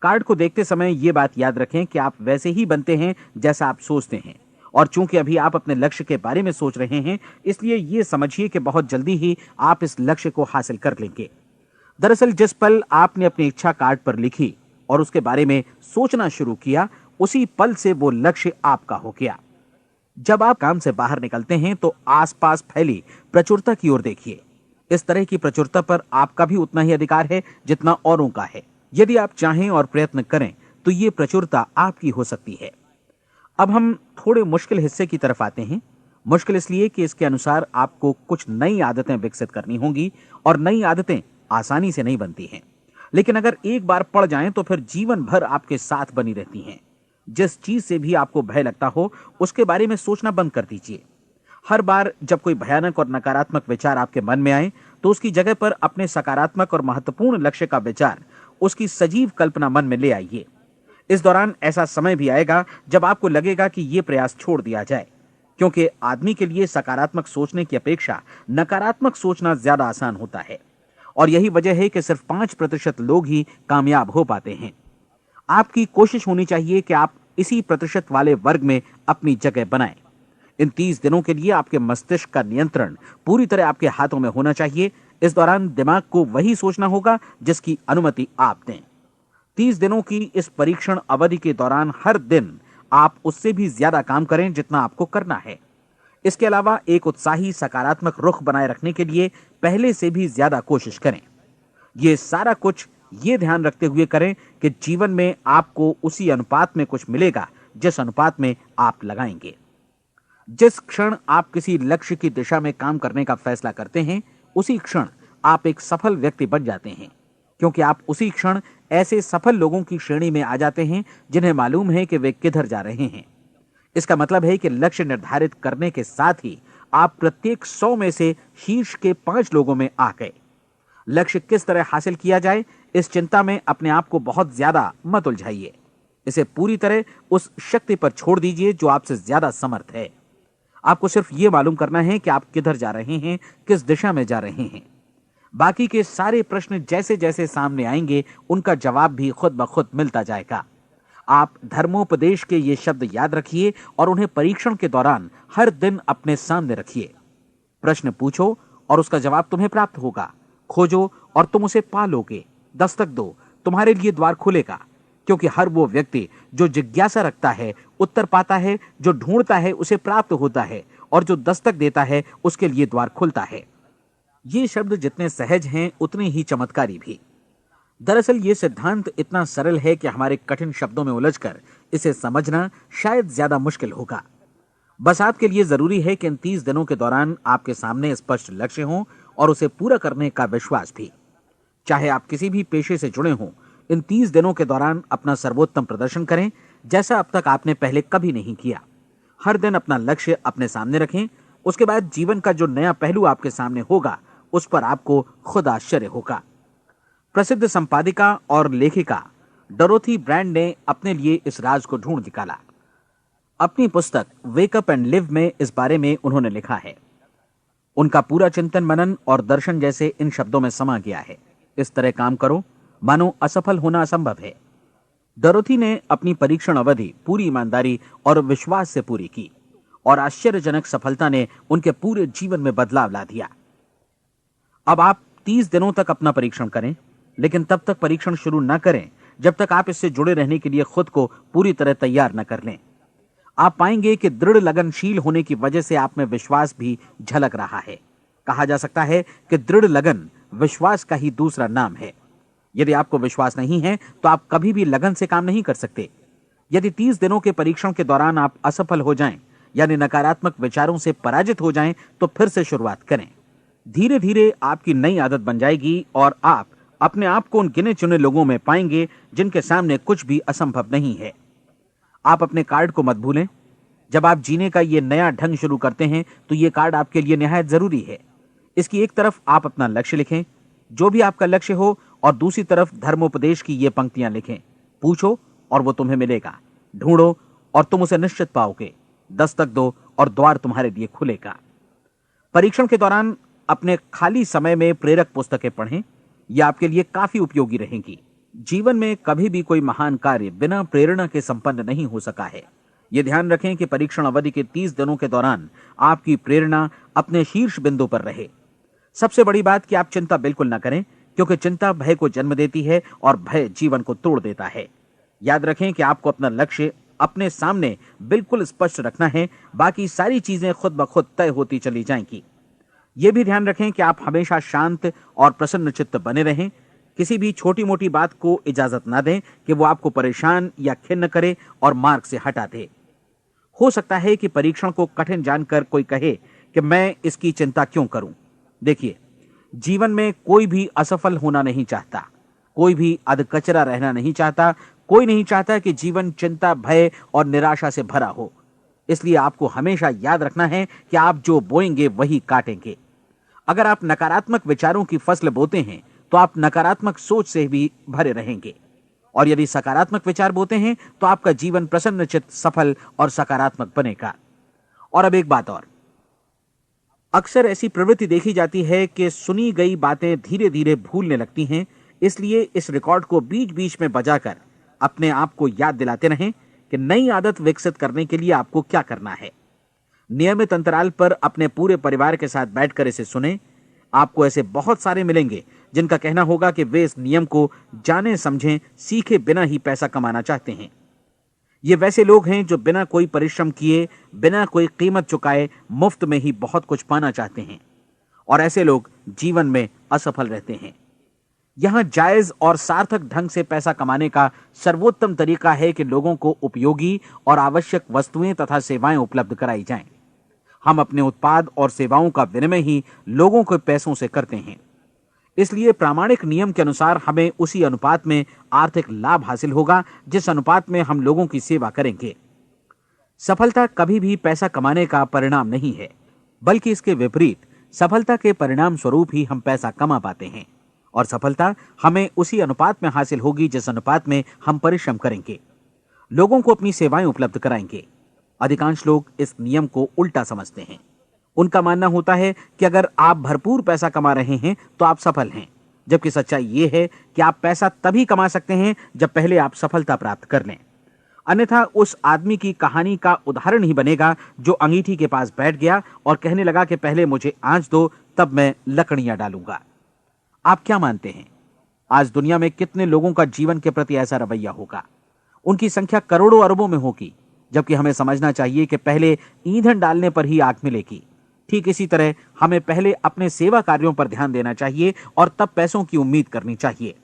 कार्ड को देखते समय यह बात याद रखें कि आप वैसे ही बनते हैं जैसा आप सोचते हैं। और चूंकि अभी आप अपने लक्ष्य के बारे में सोच रहे हैं, इसलिए यह समझिए कि बहुत जल्दी ही आप इस लक्ष्य को हासिल कर लेंगे। दरअसल जिस पल आपने अपनी इच्छा कार्ड पर लिखी और उसके बारे में सोचना शुरू किया, उसी पल से वो लक्ष्य आपका हो गया। जब आप काम से बाहर निकलते हैं तो आसपास फैली प्रचुरता की ओर देखिए। इस तरह की प्रचुरता पर आपका भी उतना ही अधिकार है जितना औरों का है। यदि आप चाहें और प्रयत्न करें तो ये प्रचुरता आपकी हो सकती है। अब हम थोड़े मुश्किल हिस्से की तरफ आते हैं। मुश्किल इसलिए कि इसके अनुसार आपको कुछ नई आदतें विकसित करनी होंगी और नई आदतें आसानी से नहीं बनती हैं, लेकिन अगर एक बार पड़ जाएं तो फिर जीवन भर आपके साथ बनी रहती हैं। जिस चीज से भी आपको भय लगता हो उसके बारे में सोचना बंद कर दीजिए। हर बार जब कोई भयानक और नकारात्मक विचार आपके मन में आए तो उसकी जगह पर अपने सकारात्मक और महत्वपूर्ण लक्ष्य का विचार, उसकी सजीव कल्पना मन में ले आइए। इस दौरान ऐसा समय भी आएगा जब आपको लगेगा कि यह प्रयास छोड़ दिया जाए, क्योंकि आदमी के लिए सकारात्मक सोचने की अपेक्षा नकारात्मक सोचना ज्यादा आसान होता है। और यही वजह है कि सिर्फ 5% लोग ही कामयाब हो पाते हैं। आपकी कोशिश होनी चाहिए कि आप इसी प्रतिशत वाले वर्ग में अपनी जगह बनाएं। इन 30 दिनों के लिए आपके मस्तिष्क का नियंत्रण पूरी तरह आपके हाथों में होना चाहिए। इस दौरान दिमाग को वही सोचना होगा जिसकी अनुमति आप दें। 30 दिनों की इस परीक्षण अवधि के दौरान हर दिन आप उससे भी ज्यादा काम करें जितना आपको करना है। इसके अलावा एक उत्साही सकारात्मक रुख बनाए रखने के लिए पहले से भी ज्यादा कोशिश करें। ये सारा कुछ ये ध्यान रखते हुए करें कि जीवन में आपको उसी अनुपात में कुछ मिलेगा जिस अनुपात में आप लगाएंगे। जिस क्षण आप किसी लक्ष्य की दिशा में काम करने का फैसला करते हैं, उसी क्षण आप एक सफल व्यक्ति बन जाते हैं, क्योंकि आप उसी क्षण ऐसे सफल लोगों की श्रेणी में आ जाते हैं जिन्हें मालूम है कि वे किधर जा रहे हैं। इसका मतलब है कि लक्ष्य निर्धारित करने के साथ ही आप प्रत्येक 100 में से शीर्ष के 5 लोगों में आ गए। लक्ष्य किस तरह हासिल किया जाए, इस चिंता में अपने आप को बहुत ज्यादा मत उलझाइए। इसे पूरी तरह उस शक्ति पर छोड़ दीजिए जो आपसे ज्यादा समर्थ है। आपको सिर्फ यह मालूम करना है कि आप किधर जा रहे हैं, किस दिशा में जा रहे हैं। बाकी के सारे प्रश्न जैसे जैसे सामने आएंगे उनका जवाब भी खुद ब खुद मिलता जाएगा। आप धर्मोपदेश के ये शब्द याद रखिए और उन्हें परीक्षण के दौरान हर दिन अपने सामने रखिए। प्रश्न पूछो और उसका जवाब तुम्हें प्राप्त होगा। खोजो और तुम उसे पा लोगे। दस्तक दो, तुम्हारे लिए द्वार खुलेगा, क्योंकि हर वो व्यक्ति जो जिज्ञासा रखता है उत्तर पाता है, जो ढूंढता है उसे प्राप्त होता है, और जो दस्तक देता है उसके लिए द्वार खुलता है। ये शब्द जितने सहज हैं उतने ही चमत्कारी भी। दरअसल ये सिद्धांत इतना सरल है कि हमारे कठिन शब्दों में उलझकर इसे समझना शायद ज्यादा मुश्किल होगा। बस आपके लिए जरूरी है कि इन 30 दिनों के दौरान आपके सामने स्पष्ट लक्ष्य हो और उसे पूरा करने का विश्वास भी। चाहे आप किसी भी पेशे से जुड़े हों, इन 30 दिनों के दौरान अपना सर्वोत्तम प्रदर्शन करें, जैसा अब तक आपने पहले कभी नहीं किया। हर दिन अपना लक्ष्य अपने सामने रखें। उसके बाद जीवन का जो नया पहलू आपके सामने होगा उस पर आपको खुद आश्चर्य होगा। प्रसिद्ध संपादिका और लेखिका डोरोथी ब्रैंड ने अपने लिए इस राज को ढूंढ निकाला। अपनी पुस्तक वेक अप एंड लिव में इस बारे में उन्होंने लिखा है। उनका पूरा चिंतन मनन और दर्शन जैसे इन शब्दों में समा गया है। इस तरह काम करो मानो असफल होना असंभव है। डोरोथी ने अपनी परीक्षण अवधि पूरी ईमानदारी और विश्वास से पूरी की और आश्चर्यजनक सफलता ने उनके पूरे जीवन में बदलाव ला दिया। अब आप 30 दिनों तक अपना परीक्षण करें, लेकिन तब तक परीक्षण शुरू न करें जब तक आप इससे जुड़े रहने के लिए खुद को पूरी तरह तैयार न कर लें। आप पाएंगे कि दृढ़ लगनशील होने की वजह से आप में विश्वास भी झलक रहा है। कहा जा सकता है कि दृढ़ लगन विश्वास का ही दूसरा नाम है। यदि आपको विश्वास नहीं है तो आप कभी भी लगन से काम नहीं कर सकते। यदि 30 दिनों के परीक्षण के दौरान आप असफल हो जाएं, यानी नकारात्मक विचारों से पराजित हो जाएं, तो फिर से शुरुआत करें। धीरे धीरे आपकी नई आदत बन जाएगी और आप अपने आप को उन गिने चुने लोगों में पाएंगे जिनके सामने कुछ भी असंभव नहीं है। आप अपने कार्ड को मत भूलें। जब आप जीने का ये नया ढंग शुरू करते हैं तो ये कार्ड आपके लिए निहायत जरूरी है। इसकी एक तरफ आप अपना लक्ष्य लिखें, जो भी आपका लक्ष्य हो, और दूसरी तरफ धर्मोपदेश की ये पंक्तियां लिखें। पूछो और वो तुम्हें मिलेगा, ढूंढो और तुम उसे निश्चित पाओगे, दस्तक दो और द्वार तुम्हारे लिए खुलेगा। परीक्षण के दौरान अपने खाली समय में प्रेरक पुस्तकें पढ़ें। ये आपके लिए काफी उपयोगी रहेंगी। जीवन में कभी भी कोई महान कार्य बिना प्रेरणा के संपन्न नहीं हो सका है। ये ध्यान रखें कि परीक्षण अवधि के 30 दिनों के दौरान आपकी प्रेरणा अपने शीर्ष बिंदु पर रहे। सबसे बड़ी बात कि आप चिंता बिल्कुल न करें, क्योंकि चिंता भय को जन्म देती है और भय जीवन को तोड़ देता है। याद रखें कि आपको अपना लक्ष्य अपने सामने बिल्कुल स्पष्ट रखना है, बाकी सारी चीजें खुद ब खुद तय होती चली जाएंगी। यह भी ध्यान रखें कि आप हमेशा शांत और प्रसन्न चित्त बने रहें। किसी भी छोटी मोटी बात को इजाजत ना दें कि वो आपको परेशान या खिन्न करे और मार्ग से हटा दे। हो सकता है कि परीक्षण को कठिन जानकर कोई कहे कि मैं इसकी चिंता क्यों करूं। देखिए, जीवन में कोई भी असफल होना नहीं चाहता, कोई भी अधकचरा रहना नहीं चाहता, कोई नहीं चाहता कि जीवन चिंता, भय और निराशा से भरा हो। इसलिए आपको हमेशा याद रखना है कि आप जो बोएंगे वही काटेंगे। अगर आप नकारात्मक विचारों की फसल बोते हैं तो आप नकारात्मक सोच से भी भरे रहेंगे, और यदि सकारात्मक विचार बोते हैं तो आपका जीवन प्रसन्नचित्त, सफल और सकारात्मक बनेगा। और अब एक बात और, अक्सर ऐसी प्रवृत्ति देखी जाती है कि सुनी गई बातें धीरे धीरे भूलने लगती हैं। इसलिए इस रिकॉर्ड को बीच बीच में बजाकर अपने आप को याद दिलाते रहें कि नई आदत विकसित करने के लिए आपको क्या करना है। नियमित अंतराल पर अपने पूरे परिवार के साथ बैठकर इसे सुनें। आपको ऐसे बहुत सारे मिलेंगे जिनका कहना होगा कि वे इस नियम को जाने समझें सीखे बिना ही पैसा कमाना चाहते हैं। ये वैसे लोग हैं जो बिना कोई परिश्रम किए, बिना कोई कीमत चुकाए मुफ्त में ही बहुत कुछ पाना चाहते हैं, और ऐसे लोग जीवन में असफल रहते हैं। यहां जायज और सार्थक ढंग से पैसा कमाने का सर्वोत्तम तरीका है कि लोगों को उपयोगी और आवश्यक वस्तुएं तथा सेवाएं उपलब्ध कराई जाएं। हम अपने उत्पाद और सेवाओं का विनिमय ही लोगों के पैसों से करते हैं। इसलिए प्रामाणिक नियम के अनुसार हमें उसी अनुपात में आर्थिक लाभ हासिल होगा जिस अनुपात में हम लोगों की सेवा करेंगे। सफलता कभी भी पैसा कमाने का परिणाम नहीं है, बल्कि इसके विपरीत सफलता के परिणाम स्वरूप ही हम पैसा कमा पाते हैं, और सफलता हमें उसी अनुपात में हासिल होगी जिस अनुपात में हम परिश्रम करेंगे, लोगों को अपनी सेवाएं उपलब्ध कराएंगे। अधिकांश लोग इस नियम को उल्टा समझते हैं। उनका मानना होता है कि अगर आप भरपूर पैसा कमा रहे हैं तो आप सफल हैं, जबकि सच्चाई यह है कि आप पैसा तभी कमा सकते हैं जब पहले आप सफलता प्राप्त कर लें। अन्यथा उस आदमी की कहानी का उदाहरण ही बनेगा जो अंगीठी के पास बैठ गया और कहने लगा कि पहले मुझे आंच दो, तब मैं लकड़ियां डालूंगा। आप क्या मानते हैं, आज दुनिया में कितने लोगों का जीवन के प्रति ऐसा रवैया होगा? उनकी संख्या करोड़ों अरबों में होगी, जबकि हमें समझना चाहिए कि पहले ईंधन डालने पर ही आग मिलेगी। ठीक इसी तरह हमें पहले अपने सेवा कार्यों पर ध्यान देना चाहिए और तब पैसों की उम्मीद करनी चाहिए।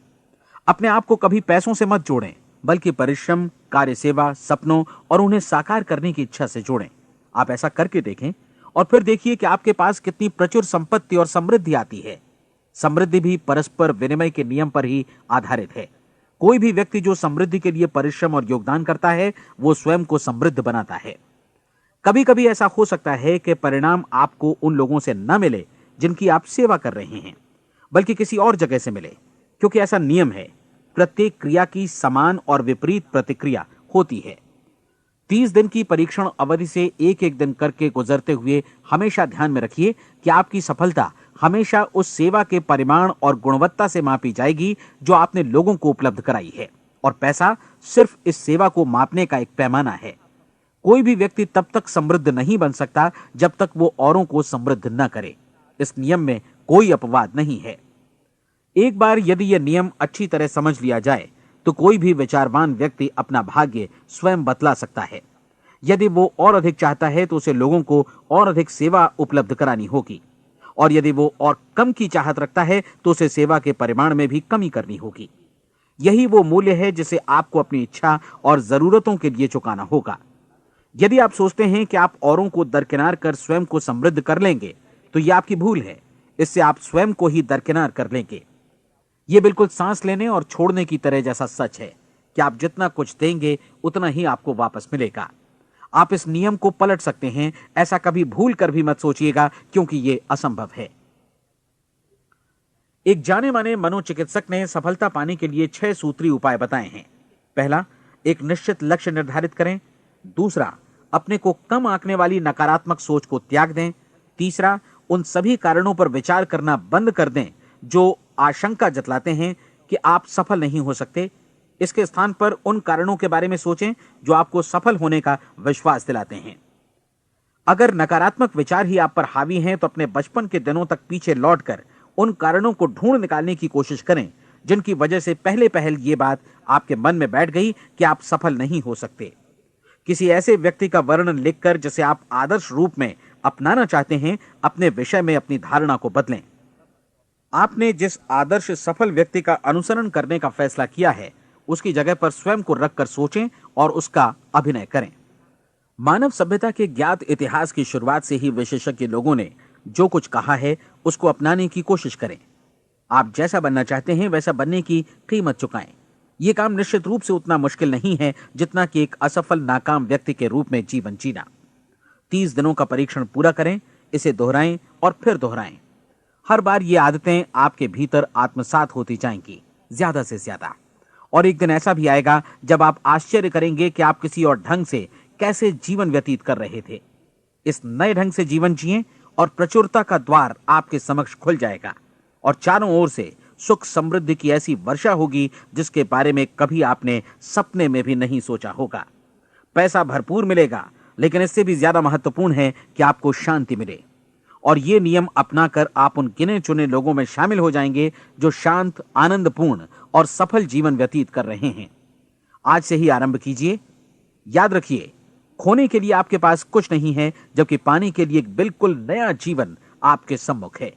अपने आप को कभी पैसों से मत जोड़ें, बल्कि परिश्रम, कार्य सेवा, सपनों और उन्हें साकार करने की इच्छा से जोड़ें। आप ऐसा करके देखें और फिर देखिए कि आपके पास कितनी प्रचुर संपत्ति और समृद्धि आती है। समृद्धि भी परस्पर विनिमय के नियम पर ही आधारित है। कोई भी व्यक्ति जो समृद्धि के लिए परिश्रम और योगदान करता है, वो स्वयं को समृद्ध बनाता है। कभी कभी ऐसा हो सकता है कि परिणाम आपको उन लोगों से न मिले जिनकी आप सेवा कर रहे हैं, बल्कि किसी और जगह से मिले, क्योंकि ऐसा नियम है, प्रत्येक क्रिया की समान और विपरीत प्रतिक्रिया होती है। 30 दिन की परीक्षण अवधि से एक एक दिन करके गुजरते हुए हमेशा ध्यान में रखिए कि आपकी सफलता हमेशा उस सेवा के परिमाण और गुणवत्ता से मापी जाएगी जो आपने लोगों को उपलब्ध कराई है, और पैसा सिर्फ इस सेवा को मापने का एक पैमाना है। कोई भी व्यक्ति तब तक समृद्ध नहीं बन सकता जब तक वो औरों को समृद्ध न करे। इस नियम में कोई अपवाद नहीं है। एक बार यदि यह नियम अच्छी तरह समझ लिया जाए तो कोई भी विचारवान व्यक्ति अपना भाग्य स्वयं बतला सकता है। यदि वो और अधिक चाहता है तो उसे लोगों को और अधिक सेवा उपलब्ध करानी होगी, और यदि वो और कम की चाहत रखता है तो उसे सेवा के परिमाण में भी कमी करनी होगी। यही वो मूल्य है जिसे आपको अपनी इच्छा और जरूरतों के लिए चुकाना होगा। यदि आप सोचते हैं कि आप औरों को दरकिनार कर स्वयं को समृद्ध कर लेंगे तो यह आपकी भूल है। इससे आप स्वयं को ही दरकिनार कर लेंगे। यह बिल्कुल सांस लेने और छोड़ने की तरह जैसा सच है कि आप जितना कुछ देंगे उतना ही आपको वापस मिलेगा। आप इस नियम को पलट सकते हैं, ऐसा कभी भूल कर भी मत सोचिएगा, क्योंकि यह असंभव है। एक जाने माने मनोचिकित्सक ने सफलता पाने के लिए 6 सूत्री उपाय बताए हैं। पहला, एक निश्चित लक्ष्य निर्धारित करें। दूसरा, अपने को कम आंकने वाली नकारात्मक सोच को त्याग दें। तीसरा, उन सभी कारणों पर विचार करना बंद कर दें जो आशंका जतलाते हैं कि आप सफल नहीं हो सकते। इसके स्थान पर उन कारणों के बारे में सोचें जो आपको सफल होने का विश्वास दिलाते हैं। अगर नकारात्मक विचार ही आप पर हावी हैं तो अपने बचपन के दिनों तक पीछे लौटकर उन कारणों को ढूंढ निकालने की कोशिश करें जिनकी वजह से पहले पहल ये बात आपके मन में बैठ गई कि आप सफल नहीं हो सकते। किसी ऐसे व्यक्ति का वर्णन लिखकर जिसे आप आदर्श रूप में अपनाना चाहते हैं, अपने विषय में अपनी धारणा को बदलें। आपने जिस आदर्श सफल व्यक्ति का अनुसरण करने का फैसला किया है, उसकी जगह पर स्वयं को रखकर सोचें और उसका अभिनय करें। मानव सभ्यता के ज्ञात इतिहास की शुरुआत से ही विशेषज्ञ लोगों ने जो कुछ कहा है उसको अपनाने की कोशिश करें। आप जैसा बनना चाहते हैं वैसा बनने की कीमत चुकाएं। यह काम निश्चित रूप से उतना मुश्किल नहीं है जितना कि एक असफल नाकाम व्यक्ति के रूप में जीवन जीना। 30 दिनों का परीक्षण पूरा करें, इसे दोहराएं और फिर दोहराएं। हर बार ये आदतें आपके भीतर आत्मसात होती जाएंगी, ज्यादा से ज्यादा। और एक दिन ऐसा भी आएगा जब आप आश्चर्य करेंगे कि आप किसी और ढंग से कैसे जीवन व्यतीत कर रहे थे। इस नए ढंग से जीवन जिएं और प्रचुरता का द्वार आपके समक्ष खुल जाएगा और चारों ओर से सुख समृद्धि की ऐसी वर्षा होगी जिसके बारे में कभी आपने सपने में भी नहीं सोचा होगा। पैसा भरपूर मिलेगा, लेकिन इससे भी ज्यादा महत्वपूर्ण है कि आपको शांति मिले। और ये नियम अपनाकर आप उन गिने चुने लोगों में शामिल हो जाएंगे जो शांत, आनंदपूर्ण और सफल जीवन व्यतीत कर रहे हैं। आज से ही आरंभ कीजिए। याद रखिए, खोने के लिए आपके पास कुछ नहीं है, जबकि पाने के लिए एक बिल्कुल नया जीवन आपके सम्मुख है।